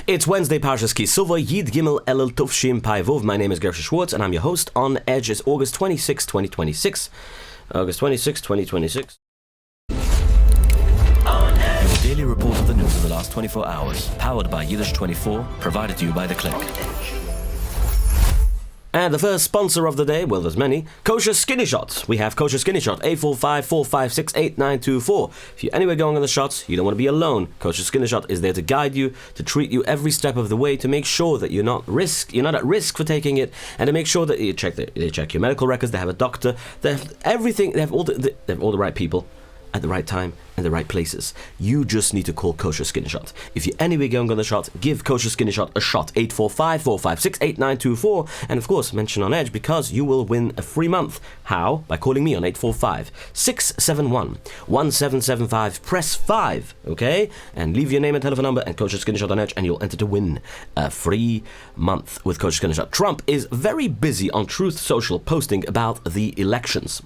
It's Wednesday, Parshas Kisova, Yid Gimel Elul Tufshim Pai Vov. My name is Gershy Schwarcz, and I'm your host on Edge. It's August 26, 2026. August 26, 2026. Your daily report of the news of the last 24 hours, powered by Yiddish 24, provided to you by The Click. And the first sponsor of the day, well, there's many, Kosher Skinny Shots. We have Kosher Skinny Shot, 845-456-8924. If you're anywhere going on the shots, you don't want to be alone. Kosher Skinny Shot is there to guide you, to treat you every step of the way, to make sure that you're not at risk for taking it, and to make sure that they check your medical records, they have a doctor, they have everything, they have all the right people at the right time and the right places. You just need to call Kosher Skinny Shot. If you're anyway going on the shot, give Kosher Skinny Shot a shot. 845-456-8924. And of course, mention on Edge because you will win a free month. How? By calling me on 845-671-1775. Press 5, okay? And leave your name and telephone number and Kosher Skinny Shot on Edge, and you'll enter to win a free month with Kosher Skinny Shot. Trump is very busy on Truth Social posting about the elections.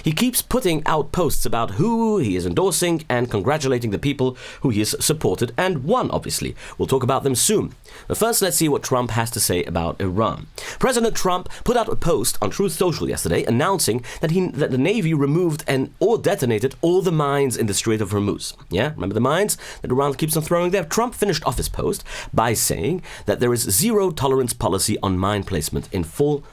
He keeps putting out posts about who he is endorsing and congratulating the people who he has supported and won, obviously. We'll talk about them soon. But first, let's see what Trump has to say about Iran. President Trump put out a post on Truth Social yesterday announcing that the Navy removed or detonated all the mines in the Strait of Hormuz. Yeah, remember the mines that Iran keeps on throwing there? Trump finished off his post by saying that there is zero tolerance policy on mine placement in full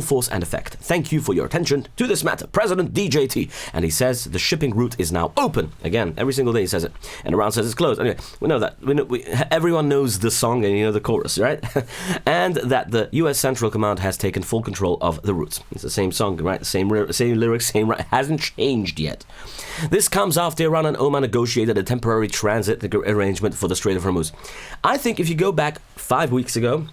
force and effect. Thank you for your attention to this matter, President DJT. And he says the shipping route is now open. Again, every single day he says it. And Iran says it's closed. Anyway, we know that. Everyone knows the song and you know the chorus, right? And that the U.S. Central Command has taken full control of the routes. It's the same song, right? The same lyrics, same right. It hasn't changed yet. This comes after Iran and Oman negotiated a temporary transit arrangement for the Strait of Hormuz. I think if you go back 5 weeks ago,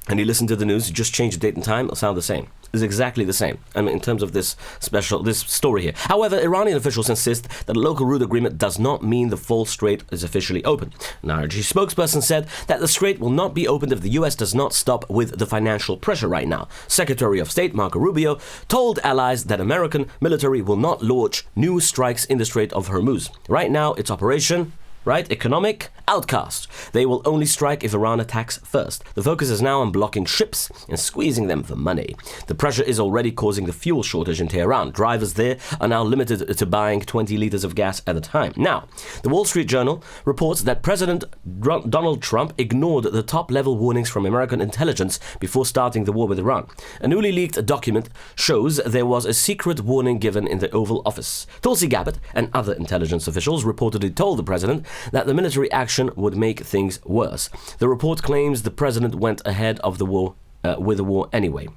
and you listen to the news, you just change the date and time, it'll sound the same. It's exactly the same. I mean, in terms of this story here. However, Iranian officials insist that a local route agreement does not mean the full strait is officially open. An IRG spokesperson said that the strait will not be opened if the U.S. does not stop with the financial pressure right now. Secretary of State Marco Rubio told allies that American military will not launch new strikes in the Strait of Hormuz. Right now, it's Operation economic Outcast. They will only strike if Iran attacks first. The focus is now on blocking ships and squeezing them for money. The pressure is already causing the fuel shortage in Tehran. Drivers there are now limited to buying 20 liters of gas at a time. Now, the Wall Street Journal reports that President Donald Trump ignored the top-level warnings from American intelligence before starting the war with Iran. A newly leaked document shows there was a secret warning given in the Oval Office. Tulsi Gabbard and other intelligence officials reportedly told the president that the military action would make things worse. The report claims the president went ahead of the war with the war anyway.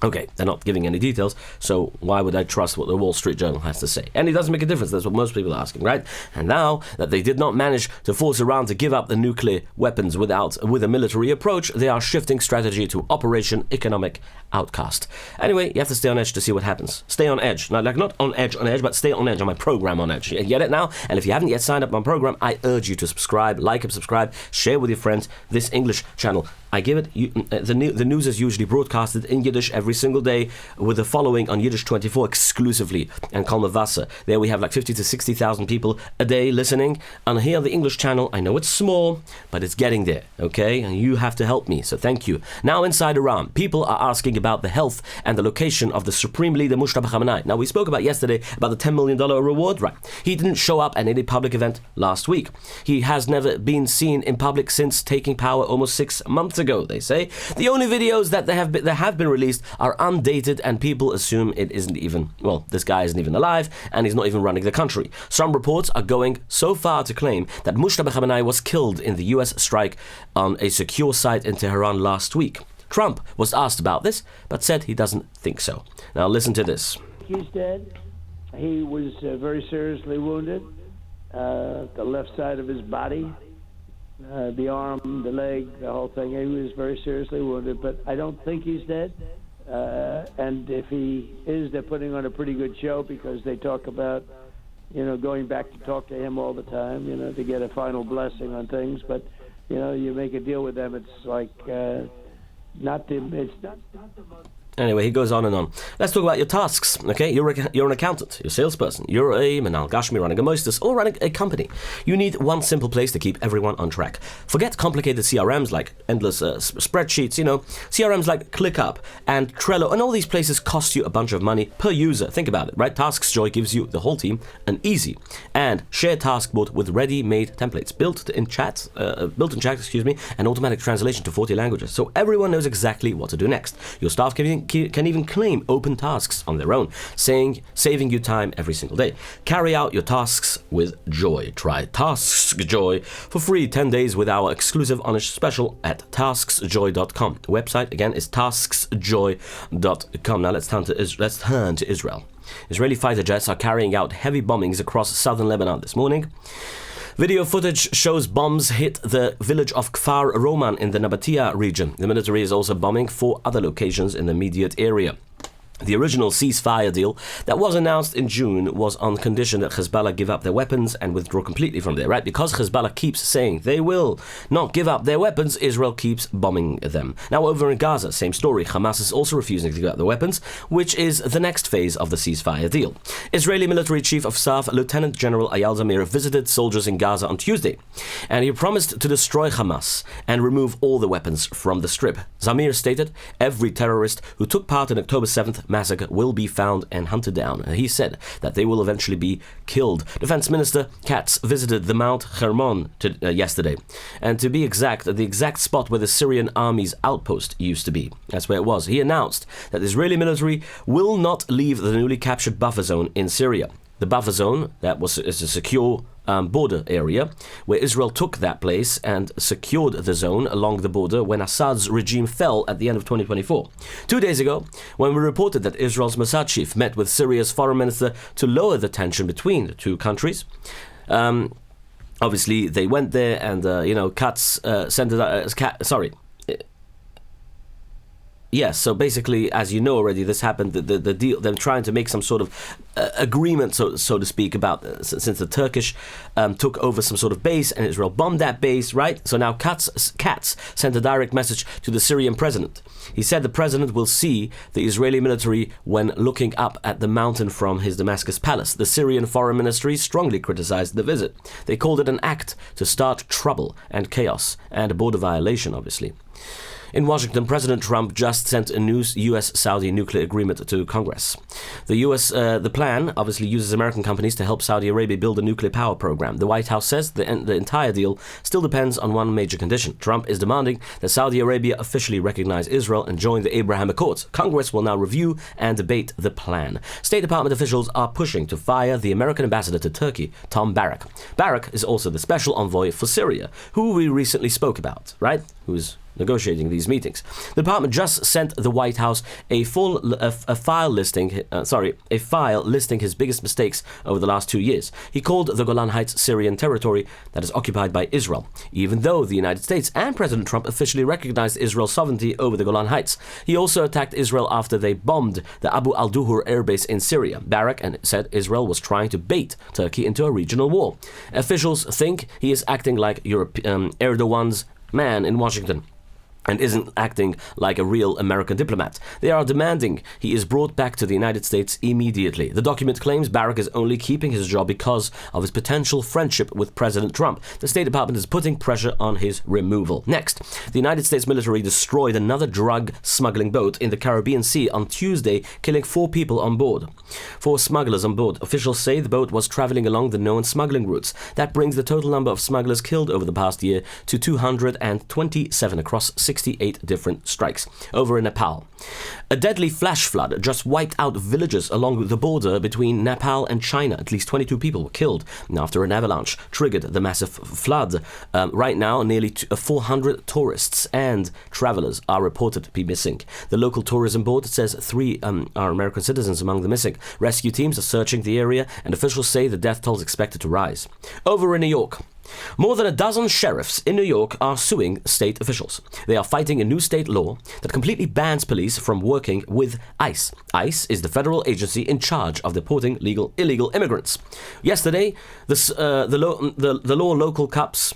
Okay, they're not giving any details, so why would I trust what the Wall Street Journal has to say? And it doesn't make a difference, that's what most people are asking, right? And now that they did not manage to force Iran to give up the nuclear weapons with a military approach, they are shifting strategy to Operation Economic Outcast. Anyway, you have to stay on Edge to see what happens. Stay on Edge. Not on Edge, but stay on Edge on my program on Edge. You get it now? And if you haven't yet signed up on my program, I urge you to subscribe, like and subscribe, share with your friends this English channel. I give it, the news is usually broadcasted in Yiddish every single day with the following on Yiddish 24 exclusively and Kol Mevaser. There we have like 50 to 60,000 people a day listening. And here on the English channel, I know it's small, but it's getting there, okay? And you have to help me, so thank you. Now inside Iran, people are asking about the health and the location of the Supreme Leader Moshe Khamenei. Now we spoke about yesterday about the $10 million reward, right? He didn't show up at any public event last week. He has never been seen in public since taking power almost 6 months ago, they say. The only videos that have been released are undated and people assume this guy isn't even alive and he's not even running the country. Some reports are going so far to claim that Moshe Khamenei was killed in the US strike on a secure site in Tehran last week. Trump was asked about this, but said he doesn't think so. Now listen to this. He's dead. He was very seriously wounded. The left side of his body. The arm, the leg, the whole thing. He was very seriously wounded, but I don't think he's dead. And if he is, they're putting on a pretty good show because they talk about, going back to talk to him all the time, to get a final blessing on things. But, you make a deal with them. It's like it's not the most Anyway, he goes on and on. Let's talk about your tasks, okay? You're an accountant, you're a salesperson, you're a Manal Gashmi running a Moistus, or running a company. You need one simple place to keep everyone on track. Forget complicated CRMs like endless spreadsheets, CRMs like ClickUp and Trello, and all these places cost you a bunch of money per user. Think about it, right? Tasks Joy gives you, the whole team, an easy and shared task board with ready-made templates built in chat, and automatic translation to 40 languages, so everyone knows exactly what to do next. Your staff can even claim open tasks on their own, saving you time every single day. Carry out your tasks with joy. Try Tasks Joy for free 10 days with our exclusive honest special at tasksjoy.com. The website again is tasksjoy.com. Now let's turn to Israel. Israeli fighter jets are carrying out heavy bombings across southern Lebanon this morning. Video footage shows bombs hit the village of Kfar Roman in the Nabatea region. The military is also bombing 4 other locations in the immediate area. The original ceasefire deal that was announced in June was on condition that Hezbollah give up their weapons and withdraw completely from there, right? Because Hezbollah keeps saying they will not give up their weapons, Israel keeps bombing them. Now over in Gaza, same story. Hamas is also refusing to give up their weapons, which is the next phase of the ceasefire deal. Israeli military chief of staff Lieutenant General Eyal Zamir visited soldiers in Gaza on Tuesday, and he promised to destroy Hamas and remove all the weapons from the strip. Zamir stated, every terrorist who took part in October 7th massacre will be found and hunted down. He said that they will eventually be killed. Defense Minister Katz visited the Mount Hermon yesterday, and to be exact, the exact spot where the Syrian army's outpost used to be. That's where it was. He announced that the Israeli military will not leave the newly captured buffer zone in Syria. The buffer zone, is a secure border area where Israel took that place and secured the zone along the border when Assad's regime fell at the end of 2024. 2 days ago, when we reported that Israel's Mossad chief met with Syria's foreign minister to lower the tension between the two countries, obviously they went there and, Katz sent it... Yes, so basically, as you know already, this happened, the deal, they're trying to make some sort of agreement, so to speak, about, since the Turkish took over some sort of base and Israel bombed that base, right? So now Katz sent a direct message to the Syrian president. He said the president will see the Israeli military when looking up at the mountain from his Damascus palace. The Syrian foreign ministry strongly criticized the visit. They called it an act to start trouble and chaos, and a border violation, obviously. In Washington, President Trump just sent a new U.S.-Saudi nuclear agreement to Congress. The plan obviously uses American companies to help Saudi Arabia build a nuclear power program. The White House says the entire deal still depends on one major condition. Trump is demanding that Saudi Arabia officially recognize Israel and join the Abraham Accords. Congress will now review and debate the plan. State Department officials are pushing to fire the American ambassador to Turkey, Tom Barrack. Barrack is also the special envoy for Syria, who we recently spoke about, right? Who's negotiating these meetings. The department just sent the White House a file listing his biggest mistakes over the last 2 years. He called the Golan Heights Syrian territory that is occupied by Israel, even though the United States and President Trump officially recognized Israel's sovereignty over the Golan Heights. He also attacked Israel after they bombed the Abu al-Duhur airbase in Syria. Barrack said Israel was trying to bait Turkey into a regional war. Officials think he is acting like Erdogan's man in Washington, and isn't acting like a real American diplomat. They are demanding he is brought back to the United States immediately. The document claims Barrack is only keeping his job because of his potential friendship with President Trump. The State Department is putting pressure on his removal. Next, the United States military destroyed another drug smuggling boat in the Caribbean Sea on Tuesday, killing 4 people on board. 4 smugglers on board. Officials say the boat was traveling along the known smuggling routes. That brings the total number of smugglers killed over the past year to 227 across 68 different strikes. Over in Nepal, a deadly flash flood just wiped out villages along the border between Nepal and China. At least 22 people were killed after an avalanche triggered the massive flood. Right now, nearly 400 tourists and travelers are reported to be missing. The local tourism board says 3 are American citizens among the missing. Rescue teams are searching the area, and officials say the death toll is expected to rise. Over in New York, more than a dozen sheriffs in New York are suing state officials. They are fighting a new state law that completely bans police from working with ICE. ICE is the federal agency in charge of deporting illegal immigrants. Yesterday, the law local cops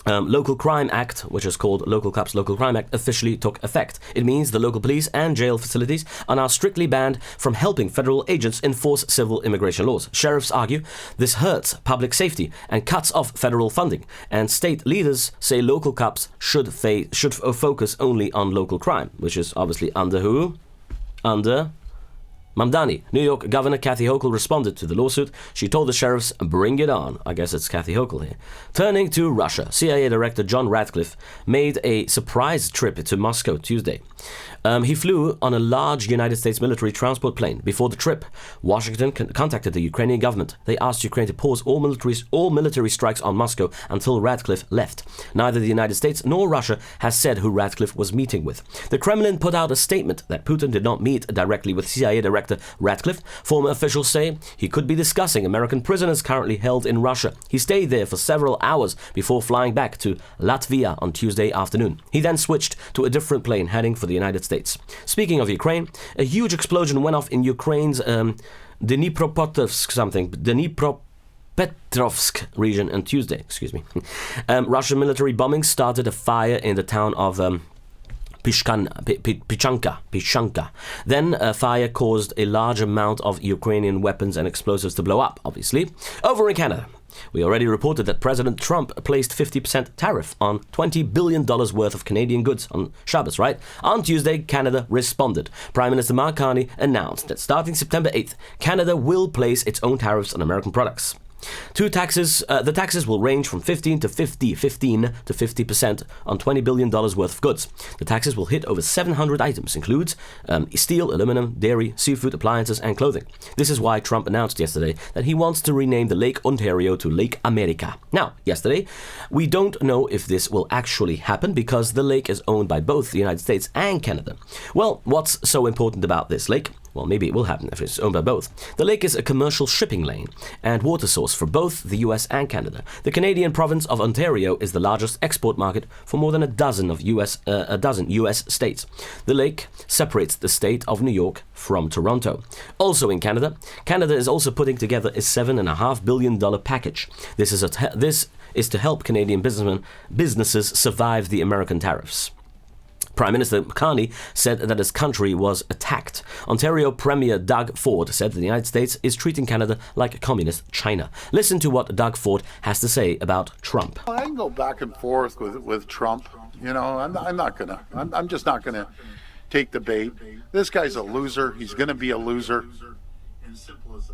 Local Crime Act, which is called Local Cops Local Crime Act, officially took effect. It means the local police and jail facilities are now strictly banned from helping federal agents enforce civil immigration laws. Sheriffs argue this hurts public safety and cuts off federal funding, and state leaders say local cops should focus only on local crime, which is obviously under who? Under Mamdani. New York Governor Kathy Hochul responded to the lawsuit. She told the sheriffs, bring it on. I guess it's Kathy Hochul here. Turning to Russia, CIA Director John Ratcliffe made a surprise trip to Moscow Tuesday. He flew on a large United States military transport plane. Before the trip, Washington contacted the Ukrainian government. They asked Ukraine to pause all military strikes on Moscow until Ratcliffe left. Neither the United States nor Russia has said who Ratcliffe was meeting with. The Kremlin put out a statement that Putin did not meet directly with CIA Director Ratcliffe. Former officials say he could be discussing American prisoners currently held in Russia. He stayed there for several hours before flying back to Latvia on Tuesday afternoon. He then switched to a different plane heading for the United States. Speaking of Ukraine, a huge explosion went off in Ukraine's Dnipropetrovsk region on Tuesday. Russian military bombing started a fire in the town of Pichanka. Then a fire caused a large amount of Ukrainian weapons and explosives to blow up, obviously. Over in Canada, we already reported that President Trump placed 50% tariff on $20 billion worth of Canadian goods on Shabbos, right? On Tuesday, Canada responded. Prime Minister Mark Carney announced that starting September 8th, Canada will place its own tariffs on American products. The taxes will range from 15 to 50% on $20 billion worth of goods. The taxes will hit over 700 items, includes steel, aluminum, dairy, seafood, appliances, and clothing. This is why Trump announced yesterday that he wants to rename the Lake Ontario to Lake America. Now, yesterday, we don't know if this will actually happen because the lake is owned by both the United States and Canada. Well, what's so important about this lake? Well, maybe it will happen if it's owned by both. The lake is a commercial shipping lane and water source for both the US and Canada. The Canadian province of Ontario is the largest export market for more than a dozen US states. The lake separates the state of New York from Toronto. Also in Canada, Canada is also putting together a $7.5 billion package. This is to help Canadian businesses survive the American tariffs. Prime Minister Carney said that his country was attacked. Ontario Premier Doug Ford said that the United States is treating Canada like communist China. Listen to what Doug Ford has to say about Trump. I can go back and forth with Trump. You know, I'm just not gonna take the bait. This guy's a loser. He's gonna be a loser. Simple as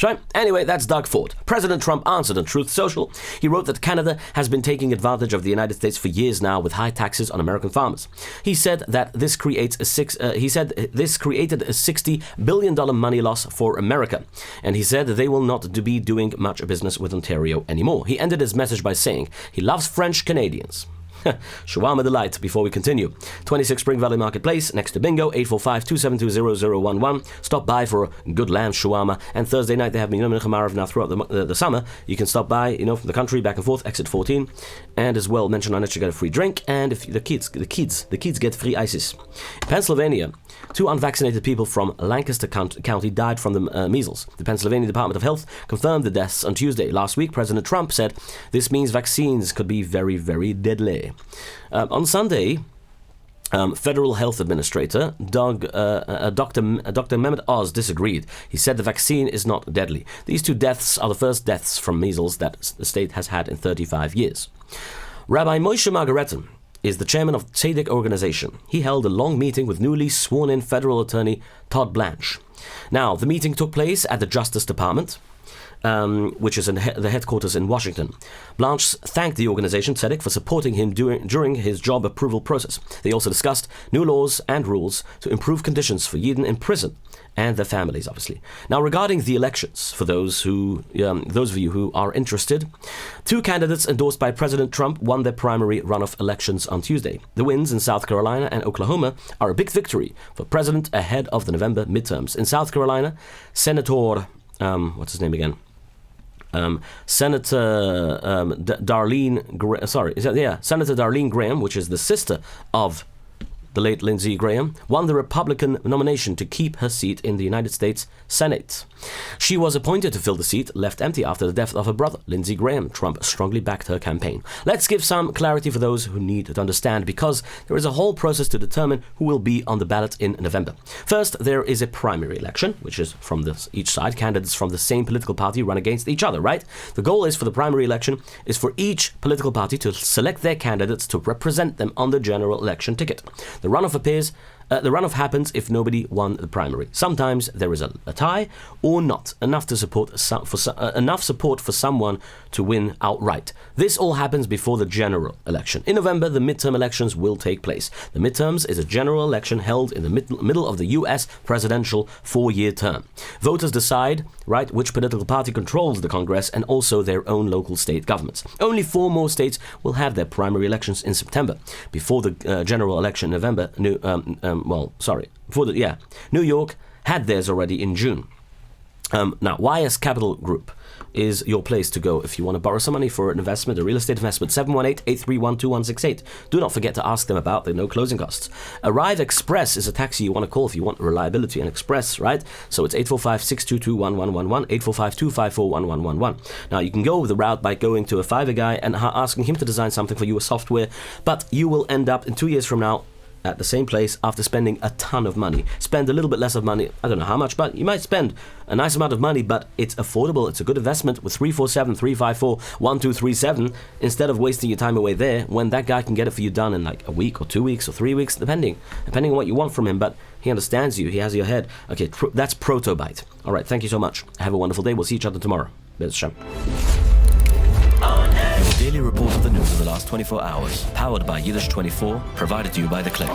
Right. Anyway, that's Doug Ford. President Trump answered on Truth Social. He wrote that Canada has been taking advantage of the United States for years now with high taxes on American farmers. He said that this created a $60 billion money loss for America, and he said that they will not be doing much business with Ontario anymore. He ended his message by saying he loves French Canadians. Shawarma Delight, before we continue. 26 Spring Valley Marketplace, next to Bingo, 845-272-0011. Stop by for a good lamb shawarma. And Thursday night they have Minum Chamarav now throughout the summer. You can stop by, from the country, back and forth, exit 14. And as well, mention on it you get a free drink. And if the kids get free ices. In Pennsylvania, 2 unvaccinated people from Lancaster County died from the measles. The Pennsylvania Department of Health confirmed the deaths on Tuesday. Last week, President Trump said this means vaccines could be very, very deadly. On Sunday, Federal Health Administrator Dr. Mehmet Oz disagreed. He said the vaccine is not deadly. These 2 deaths are the first deaths from measles that the state has had in 35 years. Rabbi Moshe Margareton is the chairman of Tzedek organization. He held a long meeting with newly sworn-in federal attorney Todd Blanche. Now, the meeting took place at the Justice Department, which is in the headquarters in Washington. Blanche thanked the organization, Tzedek, for supporting him during his job approval process. They also discussed new laws and rules to improve conditions for Yidden in prison and their families, obviously. Now, regarding the elections, for those of you who are interested, 2 candidates endorsed by President Trump won their primary runoff elections on Tuesday. The wins in South Carolina and Oklahoma are a big victory for President ahead of the November midterms. In South Carolina, Senator, what's his name again? Senator Darlene Graham, which is the sister of the late Lindsey Graham, won the Republican nomination to keep her seat in the United States Senate. She was appointed to fill the seat left empty after the death of her brother, Lindsey Graham. Trump strongly backed her campaign. Let's give some clarity for those who need to understand, because there is a whole process to determine who will be on the ballot in November. First, there is a primary election, which is from each side. Candidates from the same political party run against each other, right? The goal is for the primary election is for each political party to select their candidates to represent them on the general election ticket. The runoff happens if nobody won the primary. Sometimes there is a tie or not enough support for someone to win outright. This all happens before the general election. In November, the midterm elections will take place. The midterms is a general election held in the middle of the U.S. presidential 4-year term. Voters decide, right, which political party controls the Congress and also their own local state governments. Only 4 more states will have their primary elections in September. Before the general election in November, New York had theirs already in June. Now, YS Capital Group is your place to go if you want to borrow some money for an investment, a real estate investment. 718-831-2168. Do not forget to ask them about the no closing costs. Arrive Express is a taxi you want to call if you want reliability and express, right? So it's 845-622-1111, 845-254-1111. Now, you can go the route by going to a Fiverr guy and asking him to design something for you, a software, but you will end up in 2 years from now at the same place after spending a ton of money. Spend a little bit less of money, I don't know how much, but you might spend a nice amount of money, but it's affordable, it's a good investment with 347-354-1237 instead of wasting your time away there when that guy can get it for you done in like a week or 2 weeks or 3 weeks, depending on what you want from him, but he understands you, he has your head. Okay, that's Protobyte. Alright, thank you so much. Have a wonderful day, we'll see each other tomorrow. Bez Hashem. Your daily report of the news of the last 24 hours, powered by Yiddish 24, provided to you by The Click.